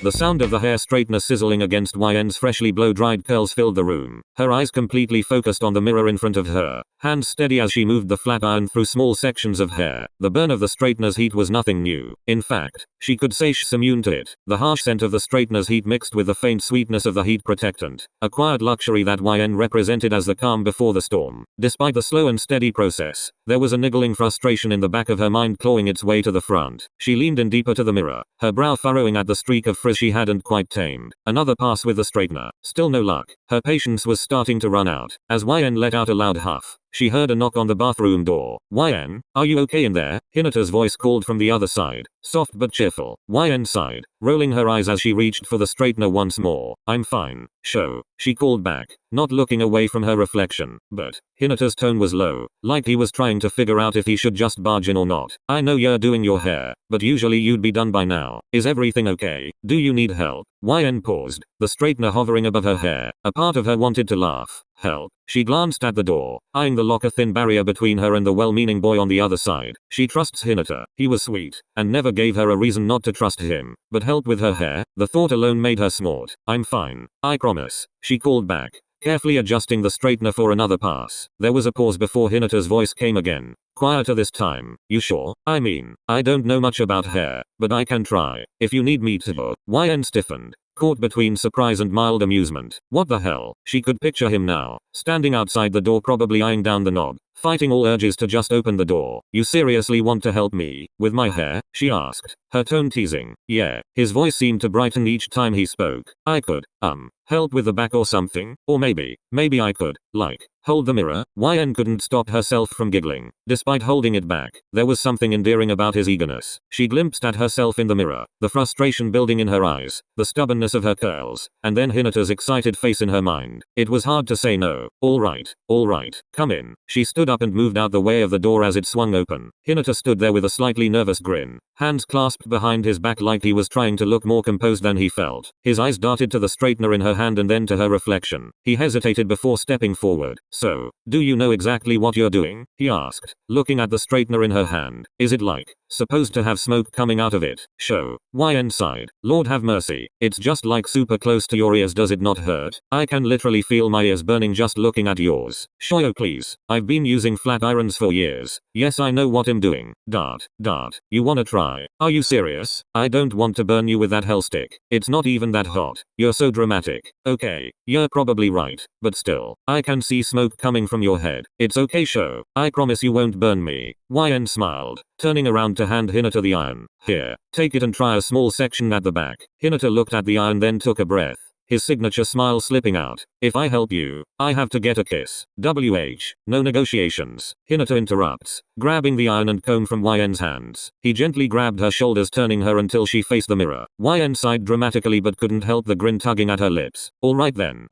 The sound of the hair straightener sizzling against YN's freshly blow-dried curls filled the room. Her eyes completely focused on the mirror in front of her, hands steady as she moved the flat iron through small sections of hair. The burn of the straightener's heat was nothing new. In fact, she could say she's immune to it. The harsh scent of the straightener's heat mixed with the faint sweetness of the heat protectant. A quiet luxury that YN represented as the calm before the storm. Despite the slow and steady process, there was a niggling frustration in the back of her mind clawing its way to the front. She leaned in deeper to the mirror, her brow furrowing at the streak of frizz she hadn't quite tamed. Another pass with the straightener. Still no luck. Her patience was starting to run out. As YN let out a loud huff, she heard a knock on the bathroom door. "YN, are you okay in there?" Hinata's voice called from the other side, soft but cheerful. YN sighed, rolling her eyes as she reached for the straightener once more. "I'm fine, Sho," she called back, not looking away from her reflection. But Hinata's tone was low, like he was trying to figure out if he should just barge in or not. "I know you're doing your hair, but usually you'd be done by now. Is everything okay? Do you need help?" YN paused, the straightener hovering above her hair. A part of her wanted to laugh. Help. She glanced at the door, eyeing the lock, a thin barrier between her and the well-meaning boy on the other side. She trusts Hinata. He was sweet, and never gave her a reason not to trust him. But help with her hair? The thought alone made her snort. "I'm fine. I promise," she called back, carefully adjusting the straightener for another pass. There was a pause before Hinata's voice came again, quieter this time. "You sure? I mean, I don't know much about hair, but I can try. If you need me to." YN stiffened, caught between surprise and mild amusement. What the hell? She could picture him now, standing outside the door, probably eyeing down the knob, fighting all urges to just open the door. "You seriously want to help me with my hair?" she asked, her tone teasing. "Yeah." His voice seemed to brighten each time he spoke. "I could, help with the back or something, or maybe I could, like, hold the mirror." YN couldn't stop herself from giggling. Despite holding it back, there was something endearing about his eagerness. She glimpsed at herself in the mirror, the frustration building in her eyes, the stubbornness of her curls, and then Hinata's excited face in her mind. It was hard to say no. All right, come in." She stood up and moved out the way of the door as it swung open. Hinata stood there with a slightly nervous grin, hands clasped behind his back like he was trying to look more composed than he felt. His eyes darted to the straightener in her hand and then to her reflection. He hesitated before stepping forward. "So, do you know exactly what you're doing?" he asked, looking at the straightener in her hand. "Is it like, supposed to have smoke coming out of it?" "Sho." YN sighed. "Lord have mercy. It's just like super close to your ears. Does it not hurt? I can literally feel my ears burning just looking at yours." "Shoyo, please. I've been using flat irons for years. Yes, I know what I'm doing." Dart. "You wanna try? Are you serious? I don't want to burn you with that hell stick. It's not even that hot. You're so dramatic." "Okay, you're probably right, but still, I can see smoke coming from your head." "It's okay, Sho. I promise you won't burn me." YN smiled, turning around to hand Hinata the iron. "Here, take it and try a small section at the back." Hinata looked at the iron, then took a breath, his signature smile slipping out. "If I help you, I have to get a kiss. No negotiations." Hinata interrupts, grabbing the iron and comb from YN's hands. He gently grabbed her shoulders, turning her until she faced the mirror. YN sighed dramatically but couldn't help the grin tugging at her lips. "All right then."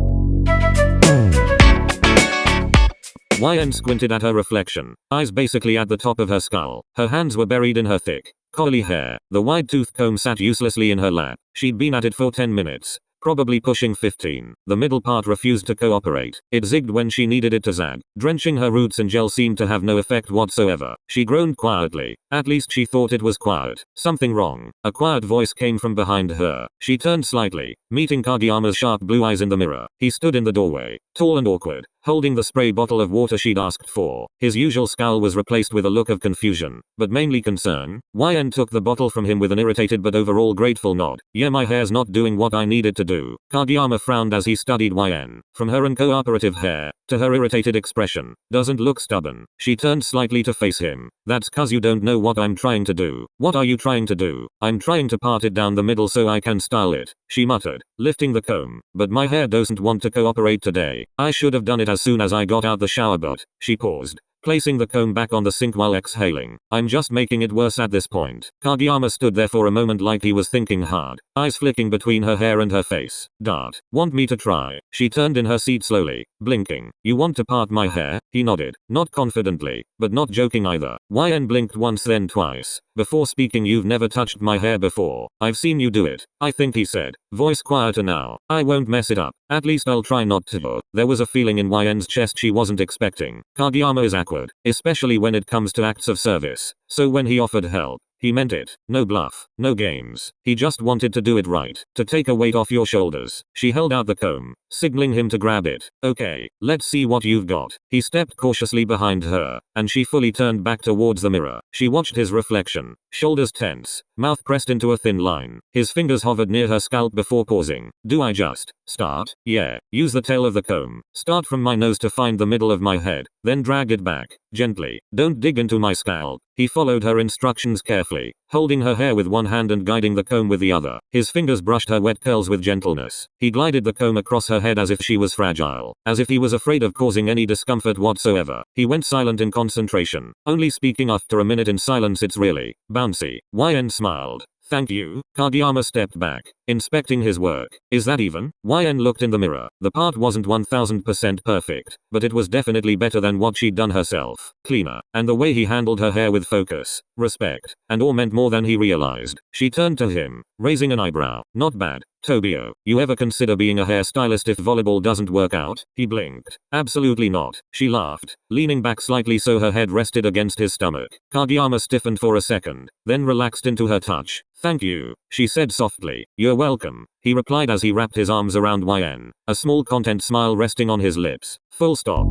YN squinted at her reflection, eyes basically at the top of her skull. Her hands were buried in her thick, curly hair. The wide-toothed comb sat uselessly in her lap. She'd been at it for 10 minutes. Probably pushing 15. The middle part refused to cooperate. It zigged when she needed it to zag. Drenching her roots in gel seemed to have no effect whatsoever. She groaned quietly. At least she thought it was quiet. Something wrong. A quiet voice came from behind her. She turned slightly, meeting Kageyama's sharp blue eyes in the mirror. He stood in the doorway, tall and awkward, holding the spray bottle of water she'd asked for. His usual scowl was replaced with a look of confusion, but mainly concern. YN took the bottle from him with an irritated but overall grateful nod. "Yeah, my hair's not doing what I needed to do." Kageyama frowned as he studied YN. From her uncooperative hair, to her irritated expression. "Doesn't look stubborn." She turned slightly to face him. "That's 'cause you don't know what I'm trying to do." "What are you trying to do?" "I'm trying to part it down the middle so I can style it," she muttered, lifting the comb. "But my hair doesn't want to cooperate today. I should have done it as soon as I got out the shower, but..." She paused, placing the comb back on the sink while exhaling. "I'm just making it worse at this point." Kageyama stood there for a moment like he was thinking hard, eyes flicking between her hair and her face. "Dart. Want me to try?" She turned in her seat slowly, blinking. "You want to part my hair?" He nodded, not confidently, but not joking either. YN blinked once then twice, before speaking. "You've never touched my hair before. I've seen you do it, I think," he said, voice quieter now. "I won't mess it up. At least I'll try not to." There was a feeling in YN's chest she wasn't expecting. Kageyama is awkward, especially when it comes to acts of service, so when he offered help, He meant it. No bluff. No games. He just wanted to do it right. To take a weight off your shoulders. She held out the comb, signaling him to grab it. Okay, let's see what you've got. He stepped cautiously behind her, and she fully turned back towards the mirror. She watched his reflection, shoulders tense, mouth pressed into a thin line. His fingers hovered near her scalp before pausing. Do I just start? Yeah. Use the tail of the comb. Start from my nose to find the middle of my head, then drag it back, gently. Don't dig into my scalp. He followed her instructions carefully, holding her hair with one hand and guiding the comb with the other. His fingers brushed her wet curls with gentleness. He glided the comb across her head as if she was fragile, as if he was afraid of causing any discomfort whatsoever. He went silent in concentration, only speaking after a minute in silence. It's really bouncy. YN smiled. Thank you. Kageyama stepped back, inspecting his work. Is that even? YN looked in the mirror. The part wasn't 1000% perfect, but it was definitely better than what she'd done herself. Cleaner. And the way he handled her hair with focus, respect, and all meant more than he realized. She turned to him, raising an eyebrow. Not bad. Tobio, you ever consider being a hairstylist if volleyball doesn't work out? He blinked. Absolutely not. She laughed, leaning back slightly so her head rested against his stomach. Kageyama stiffened for a second, then relaxed into her touch. Thank you, she said softly. You're welcome, he replied as he wrapped his arms around YN, a small content smile resting on his lips. Full stop.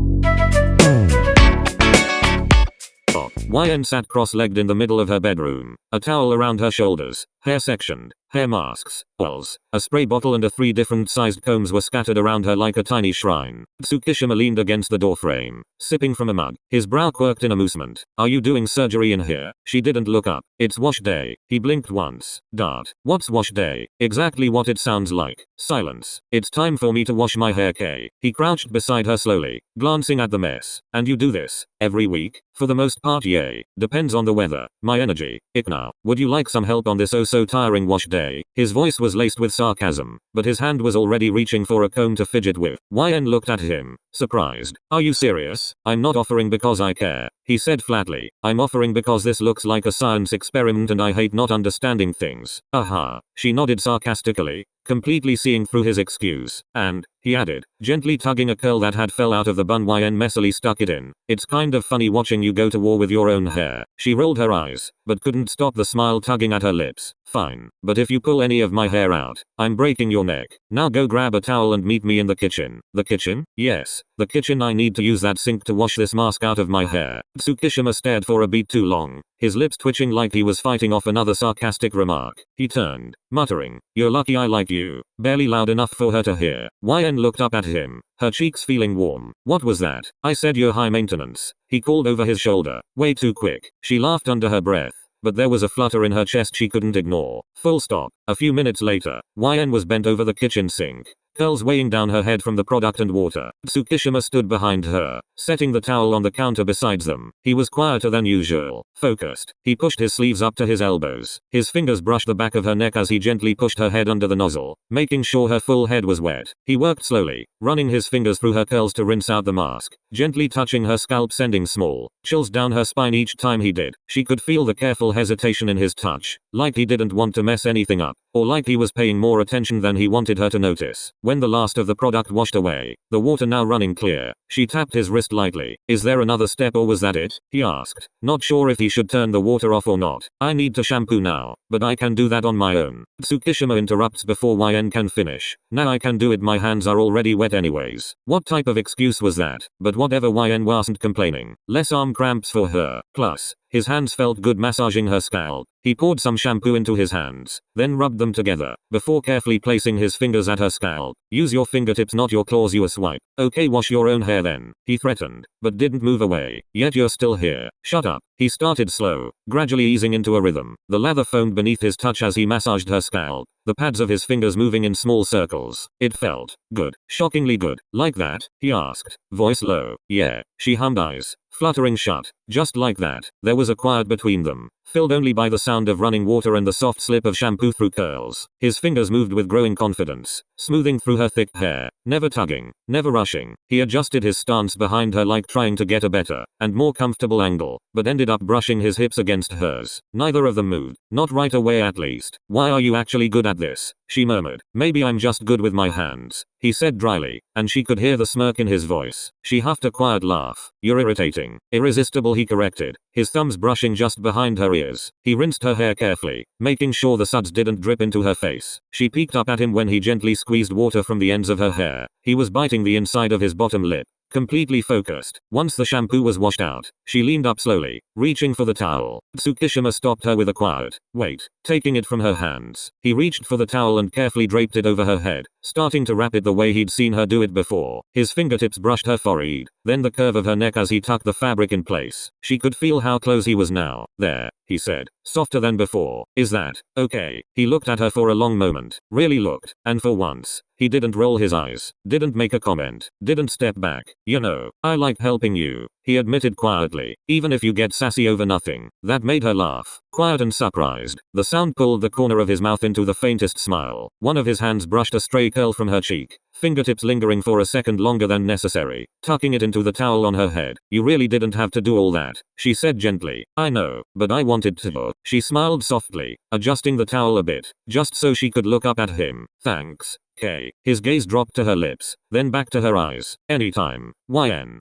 YN sat cross-legged in the middle of her bedroom, a towel around her shoulders, hair sectioned, hair masks, oils, a spray bottle and 3 different sized combs were scattered around her like a tiny shrine. Tsukishima leaned against the doorframe, sipping from a mug. His brow quirked in amusement. Are you doing surgery in here? She didn't look up. It's wash day. He blinked once. Dart. What's wash day? Exactly what it sounds like. Silence. It's time for me to wash my hair, Kay. He crouched beside her slowly, glancing at the mess. And you do this every week? For the most part, yay. Depends on the weather. My energy. Ikna. Would you like some help on this oh so tiring wash day? His voice was laced with sarcasm, but his hand was already reaching for a comb to fidget with. YN looked at him, surprised. Are you serious? I'm not offering because I care, he said flatly. I'm offering because this looks like a science experiment and I hate not understanding things. Aha. She nodded sarcastically, completely seeing through his excuse. And, he added, gently tugging a curl that had fell out of the bun. YN messily stuck it in. It's kind of funny watching you go to war with your own hair. She rolled her eyes, but couldn't stop the smile tugging at her lips. Fine. But if you pull any of my hair out, I'm breaking your neck. Now go grab a towel and meet me in the kitchen. The kitchen? Yes. The kitchen. I need to use that sink to wash this mask out of my hair. Tsukishima stared for a beat too long, his lips twitching like he was fighting off another sarcastic remark. He turned, muttering, you're lucky I like you, barely loud enough for her to hear. YN looked up at him, her cheeks feeling warm. What was that? I said you're high maintenance, he called over his shoulder. Way too quick. She laughed under her breath, but there was a flutter in her chest she couldn't ignore. Full stop. A few minutes later, YN was bent over the kitchen sink, curls weighing down her head from the product and water. Tsukishima stood behind her, setting the towel on the counter beside them. He was quieter than usual, focused. He pushed his sleeves up to his elbows. His fingers brushed the back of her neck as he gently pushed her head under the nozzle, making sure her full head was wet. He worked slowly, running his fingers through her curls to rinse out the mask, gently touching her scalp, sending small chills down her spine each time he did. She could feel the careful hesitation in his touch, like he didn't want to mess anything up, or like he was paying more attention than he wanted her to notice. When the last of the product washed away, the water now running clear, she tapped his wrist lightly. Is there another step or was that it? He asked, not sure if he should turn the water off or not. I need to shampoo now, but I can do that on my own. Tsukishima interrupts before YN can finish. Now I can do it, my hands are already wet anyways. What type of excuse was that? But whatever, YN wasn't complaining. Less arm cramps for her. Plus, his hands felt good massaging her scalp. He poured some shampoo into his hands, then rubbed them together, before carefully placing his fingers at her scalp. Use your fingertips, not your claws, you a swipe. Okay, wash your own hair then, he threatened, but didn't move away. Yet you're still here. Shut up. He started slow, gradually easing into a rhythm. The lather foamed beneath his touch as he massaged her scalp, the pads of his fingers moving in small circles. It felt good. Shockingly good. Like that? He asked, voice low. Yeah. She hummed, eyes fluttering shut. Just like that. There was a quiet between them, filled only by the sound of running water and the soft slip of shampoo through curls. His fingers moved with growing confidence, smoothing through her thick hair, never tugging, never rushing. He adjusted his stance behind her like trying to get a better and more comfortable angle, but ended up brushing his hips against hers. Neither of them moved. Not right away at least. Why are you actually good at this? She murmured. Maybe I'm just good with my hands, he said dryly, and she could hear the smirk in his voice. She huffed a quiet laugh. You're irritating. Irresistible, he corrected, his thumbs brushing just behind her her ears. He rinsed her hair carefully, making sure the suds didn't drip into her face. She peeked up at him when he gently squeezed water from the ends of her hair. He was biting the inside of his bottom lip, completely focused. Once the shampoo was washed out, she leaned up slowly, reaching for the towel. Tsukishima stopped her with a quiet, "Wait," taking it from her hands. He reached for the towel and carefully draped it over her head, starting to wrap it the way he'd seen her do it before. His fingertips brushed her forehead, then the curve of her neck as he tucked the fabric in place. She could feel how close he was now. "There," he said, softer than before. "Is that okay?" He looked at her for a long moment, really looked, and for once, he didn't roll his eyes, didn't make a comment, didn't step back. "You know, I like helping you," he admitted quietly, "even if you get sassy over nothing." That made her laugh, quiet and surprised. The sound pulled the corner of his mouth into the faintest smile. One of his hands brushed a stray curl from her cheek, fingertips lingering for a second longer than necessary, tucking it into the towel on her head. "You really didn't have to do all that," she said gently. "I know, but I wanted to." She smiled softly, adjusting the towel a bit, just so she could look up at him. "Thanks, Kay." His gaze dropped to her lips, then back to her eyes. "Anytime. YN.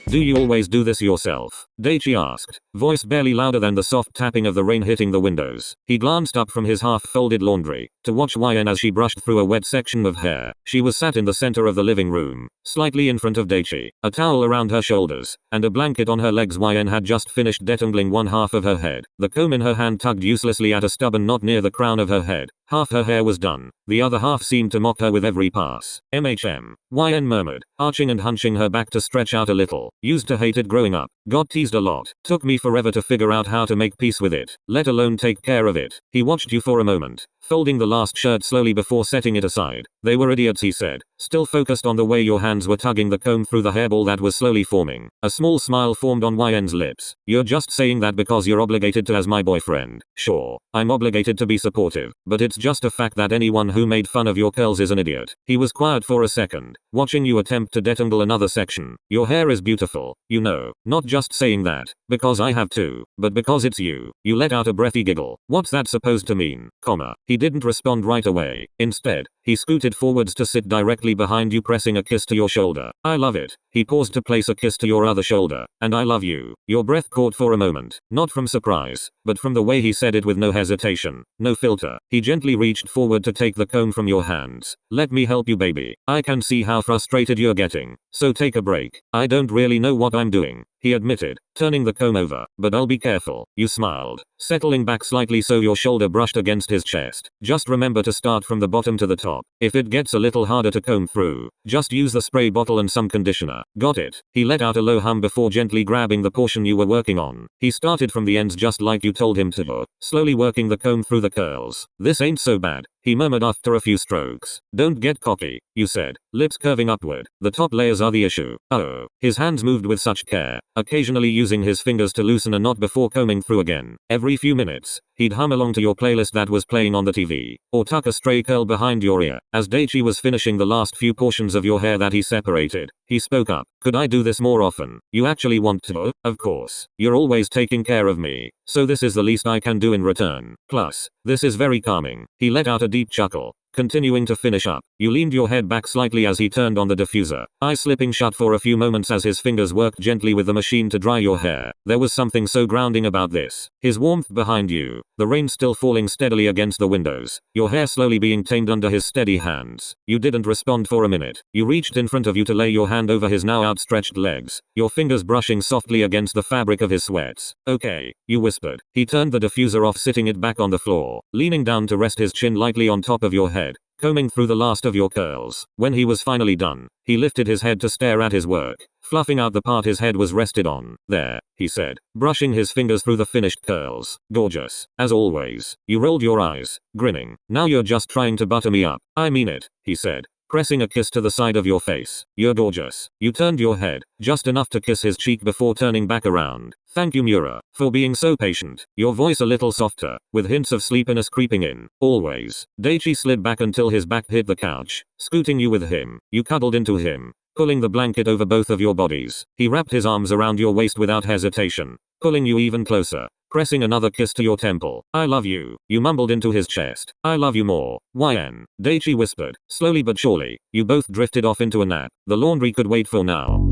Do you always do this yourself?" Daichi asked, voice barely louder than the soft tapping of the rain hitting the windows. He glanced up from his half-folded laundry, to watch YN as she brushed through a wet section of hair. She was sat in the center of the living room, slightly in front of Daichi, a towel around her shoulders, and a blanket on her legs. YN had just finished detangling one half of her head. The comb in her hand tugged uselessly at a stubborn knot near the crown of her head. Half her hair was done. The other half seemed to mock her with every pass. YN murmured, arching and hunching her back to stretch out a little. "Used to hate it growing up. Got teased a lot. Took me forever to figure out how to make peace with it, let alone take care of it." He watched you for a moment, folding the last shirt slowly before setting it aside. "They were idiots," he said, still focused on the way your hands were tugging the comb through the hairball that was slowly forming. A small smile formed on YN's lips. "You're just saying that because you're obligated to as my boyfriend." "Sure, I'm obligated to be supportive, but it's just a fact that anyone who made fun of your curls is an idiot." He was quiet for a second, watching you attempt to detangle another section. "Your hair is beautiful, you know, not just saying that, because I have to, but because it's you." You let out a breathy giggle. "What's that supposed to mean, comma?" He didn't respond right away. Instead, he scooted forwards to sit directly behind you, pressing a kiss to your shoulder. "I love it." He paused to place a kiss to your other shoulder. "And I love you." Your breath caught for a moment, not from surprise, but from the way he said it with no hesitation, no filter. He gently reached forward to take the comb from your hands. "Let me help you, baby. I can see how frustrated you're getting, so take a break." "I don't really know what I'm doing," he admitted, turning the comb over, "but I'll be careful." You smiled, settling back slightly so your shoulder brushed against his chest. "Just remember to start from the bottom to the top. If it gets a little harder to comb through, just use the spray bottle and some conditioner. Got it?" He let out a low hum before gently grabbing the portion you were working on. He started from the ends just like you told him to, slowly working the comb through the curls. "This ain't so bad," he murmured after a few strokes. "Don't get cocky," you said, lips curving upward. "The top layers are the issue." Oh. His hands moved with such care, occasionally using his fingers to loosen a knot before combing through again. Every few minutes, he'd hum along to your playlist that was playing on the TV, or tuck a stray curl behind your ear. As Daichi was finishing the last few portions of your hair that he separated, he spoke up. "Could I do this more often?" "You actually want to?" "Of course. You're always taking care of me, so this is the least I can do in return. Plus, this is very calming." He let out a deep chuckle, continuing to finish up. You leaned your head back slightly as he turned on the diffuser, eyes slipping shut for a few moments as his fingers worked gently with the machine to dry your hair. There was something so grounding about this. His warmth behind you, the rain still falling steadily against the windows, your hair slowly being tamed under his steady hands. You didn't respond for a minute. You reached in front of you to lay your hand over his now outstretched legs, your fingers brushing softly against the fabric of his sweats. "Okay," you whispered. He turned the diffuser off, sitting it back on the floor, leaning down to rest his chin lightly on top of your head, combing through the last of your curls. When he was finally done, he lifted his head to stare at his work, fluffing out the part his head was rested on. "There," he said, brushing his fingers through the finished curls. "Gorgeous, as always." You rolled your eyes, grinning. "Now you're just trying to butter me up." "I mean it," he said, pressing a kiss to the side of your face. "You're gorgeous." You turned your head, just enough to kiss his cheek before turning back around. "Thank you, Mura, for being so patient." Your voice a little softer, with hints of sleepiness creeping in. "Always." Daichi slid back until his back hit the couch, scooting you with him. You cuddled into him, pulling the blanket over both of your bodies. He wrapped his arms around your waist without hesitation, pulling you even closer, pressing another kiss to your temple. "I love you," you mumbled into his chest. "I love you more, YN," Daichi whispered. Slowly but surely, you both drifted off into a nap. The laundry could wait for now.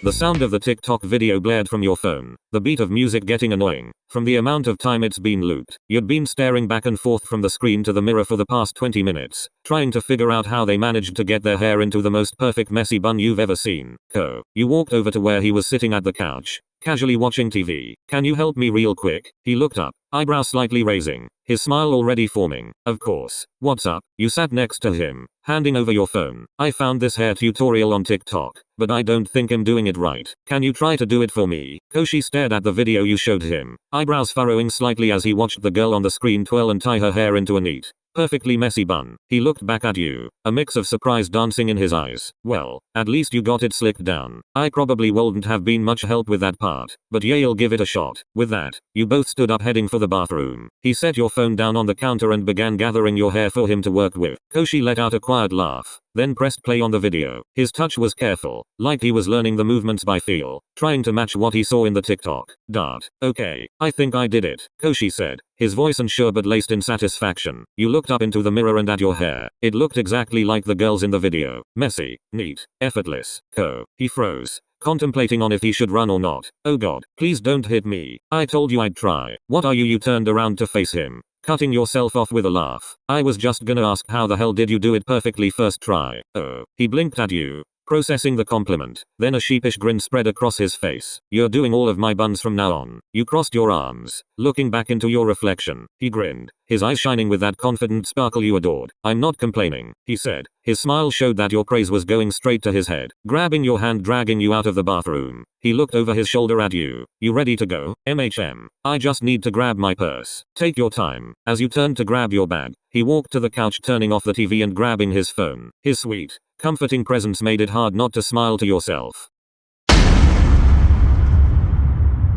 The sound of the TikTok video blared from your phone. The beat of music getting annoying. From the amount of time it's been looped. You'd been staring back and forth from the screen to the mirror for the past 20 minutes. Trying to figure out how they managed to get their hair into the most perfect messy bun you've ever seen. You walked over to where he was sitting at the couch, casually watching TV. Can you help me real quick? He looked up, eyebrow slightly raising, his smile already forming. Of course. What's up? You sat next to him, handing over your phone. I found this hair tutorial on TikTok, but I don't think I'm doing it right. Can you try to do it for me? Koshi stared at the video you showed him, eyebrows furrowing slightly as he watched the girl on the screen twirl and tie her hair into a neat, perfectly messy bun. He looked back at you, a mix of surprise dancing in his eyes. Well, at least you got it slicked down. I probably wouldn't have been much help with that part, but yeah, you'll give it a shot. With that, you both stood up heading for the bathroom. He set your phone down on the counter and began gathering your hair for him to work with. Koshi let out a quiet laugh, then pressed play on the video. His touch was careful, like he was learning the movements by feel, trying to match what he saw in the TikTok. Dart. Okay, I think I did it, Koshi said, his voice unsure but laced in satisfaction. You looked up into the mirror and at your hair. It looked exactly like the girls in the video. Messy, neat, effortless. He froze, contemplating on if he should run or not. Oh god, please don't hit me. I told you I'd try. What are you? You turned around to face him, cutting yourself off with a laugh. I was just gonna ask how the hell did you do it perfectly first try. Oh. He blinked at you, processing the compliment. Then a sheepish grin spread across his face. You're doing all of my buns from now on. You crossed your arms, looking back into your reflection. He grinned, his eyes shining with that confident sparkle you adored. I'm not complaining, he said. His smile showed that your praise was going straight to his head. Grabbing your hand, dragging you out of the bathroom, he looked over his shoulder at you. You ready to go? I just need to grab my purse. Take your time. As you turned to grab your bag, he walked to the couch, turning off the TV and grabbing his phone. His sweet, comforting presence made it hard not to smile to yourself.